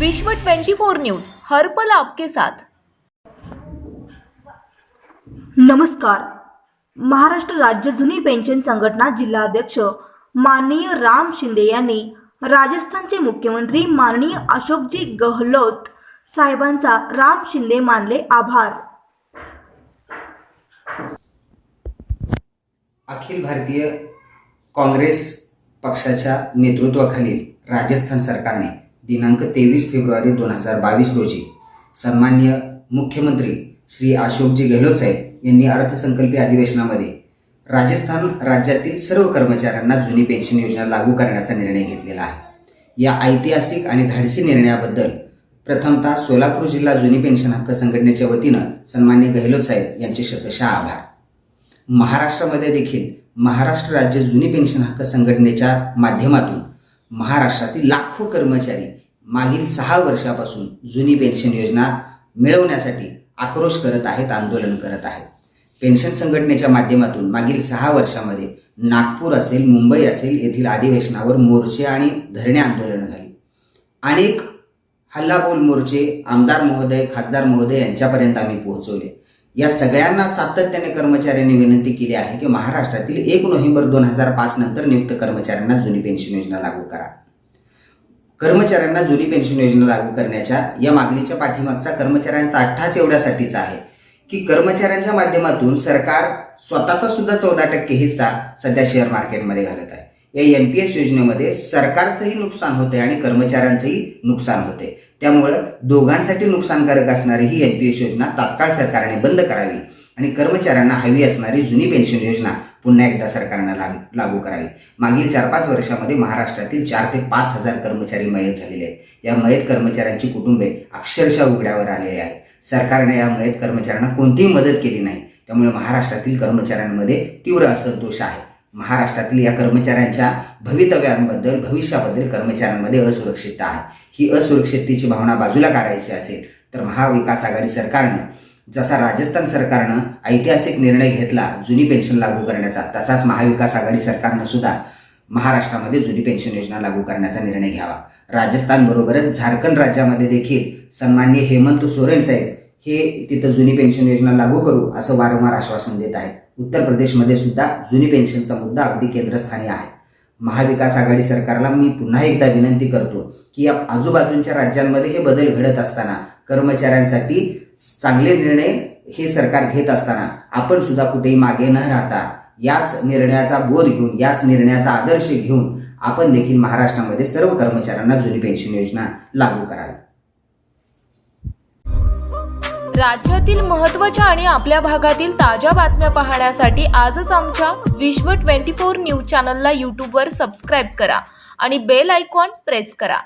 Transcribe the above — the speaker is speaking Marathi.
विश्व 24 न्यूज हर पल आपके साथ। नमस्कार। महाराष्ट्र राज्य जुनी पेन्शन संघटना जिल्हाध्यक्ष माननीय राम शिंदे यांनी राजस्थानचे मुख्यमंत्री माननीय अशोकजी गहलोत साहेबांचा राम शिंदे मानले आभार। अखिल भारतीय काँग्रेस पक्षाच्या नेतृत्वाखालील राजस्थान सरकारने दिनांक 23 फेब्रुवारी 2022 रोजी सन्माननीय मुख्यमंत्री श्री अशोकजी गहलोत साहेब यांनी अर्थसंकल्पीय अधिवेशनामध्ये राजस्थान राज्यातील सर्व कर्मचाऱ्यांना जुनी पेन्शन योजना लागू करण्याचा निर्णय घेतलेला आहे। या ऐतिहासिक आणि धाडसी निर्णयाबद्दल प्रथमतः सोलापूर जिल्हा जुनी पेन्शन हक्क संघटनेच्या वतीनं सन्माननीय गहलोत साहेब यांचे शतशः आभार। महाराष्ट्रामध्ये देखील महाराष्ट्र राज्य जुनी पेन्शन हक्क संघटनेच्या माध्यमातून महाराष्ट्रातील लाखो कर्मचारी मागील 6 वर्षापासून जुनी पेन्शन योजना मिळवण्यासाठी आक्रोश करत आहेत, आंदोलन करत आहेत। पेन्शन संघटनेच्या माध्यमातून मागील 6 वर्षामध्ये नागपूर असेल, मुंबई असेल येथील अधिवेशनावर मोर्चे आणि धरणे आंदोलन झाली। अनेक हल्लाबोल मोर्चे आमदार महोदय, खासदार महोदय यांच्यापर्यंत आम्ही पोहोचवले। या सगळ्यांना सातत्याने कर्मचाऱ्यांनी विनंती केली आहे की महाराष्ट्रातील 1 नोव्हेंबर 2005 नंतर नियुक्त कर्मचाऱ्यांना जुनी पेन्शन योजना लागू करा। कर्मचाऱ्यांना जुनी पेन्शन योजना लागू करण्याच्या या मागणीच्या पाठीमागचा कर्मचाऱ्यांचा अट्टास एवढ्यासाठीचा आहे की कर्मचाऱ्यांच्या माध्यमातून सरकार स्वतःचा सुद्धा 14% हिस्सा सध्या शेअर मार्केटमध्ये घालत आहे। या NPS योजनेमध्ये सरकारचंही नुकसान होते आणि कर्मचाऱ्यांचंही नुकसान होते। त्यामुळे दोघांसाठी नुकसानकारक असणारी ही NPS योजना तात्काळ सरकारने बंद करावी आणि कर्मचाऱ्यांना हवी असणारी जुनी पेन्शन योजना पुन्हा एकदा सरकारने लागू करावी। मागील 4-5 वर्षामध्ये महाराष्ट्रातील 4 ते 5 हजार कर्मचारी मयत झालेले आहेत। या मयत कर्मचाऱ्यांची कुटुंबे अक्षरशः उघड्यावर आलेली आहेत। सरकारने या मयत कर्मचाऱ्यांना कोणतीही मदत केली नाही। त्यामुळे महाराष्ट्रातील कर्मचाऱ्यांमध्ये तीव्र असंतोष आहे। महाराष्ट्रातील या कर्मचाऱ्यांच्या भवितव्यांबद्दल, भविष्याबद्दल कर्मचाऱ्यांमध्ये असुरक्षितता आहे। ही असुरक्षिततेची भावना बाजूला काढायची असेल तर महाविकास आघाडी सरकारने जसा राजस्थान सरकारनं ऐतिहासिक निर्णय घेतला जुनी पेन्शन लागू करण्याचा, तसाच महाविकास आघाडी सरकारनं सुद्धा महाराष्ट्रामध्ये जुनी पेन्शन योजना लागू करण्याचा निर्णय घ्यावा। राजस्थान बरोबरच झारखंड राज्यामध्ये देखील सन्माननीय हेमंत सोरेन साहेब हे तिथं जुनी पेन्शन योजना लागू करू असं वारंवार आश्वासन देत आहेत। उत्तर प्रदेशमध्ये सुद्धा जुनी पेन्शनचा मुद्दा अगदी केंद्रस्थानी आहे। महाविकास आघाडी सरकारला मी पुन्हा एकदा विनंती करतो की या आजूबाजूच्या राज्यांमध्ये हे बदल घडत असताना, कर्मचाऱ्यांसाठी चांगले निर्णय हे सरकार घेत असताना आपण सुद्धा कुठेही मागे न राहता याच निर्णयाचा बोध घेऊन, याच निर्णयाचा आदर्श घेऊन आपण देखील महाराष्ट्रामध्ये सर्व कर्मचाऱ्यांना जुनी पेन्शन योजना लागू करावी। राज्यातील महत्त्वाच्या आणि आपल्या भागातील ताज्या बातम्या पाहण्यासाठी आजच आमच्या विश्व 24 न्यूज चॅनलला YouTube वर सबस्क्राईब करा आणि बेल आयकॉन प्रेस करा।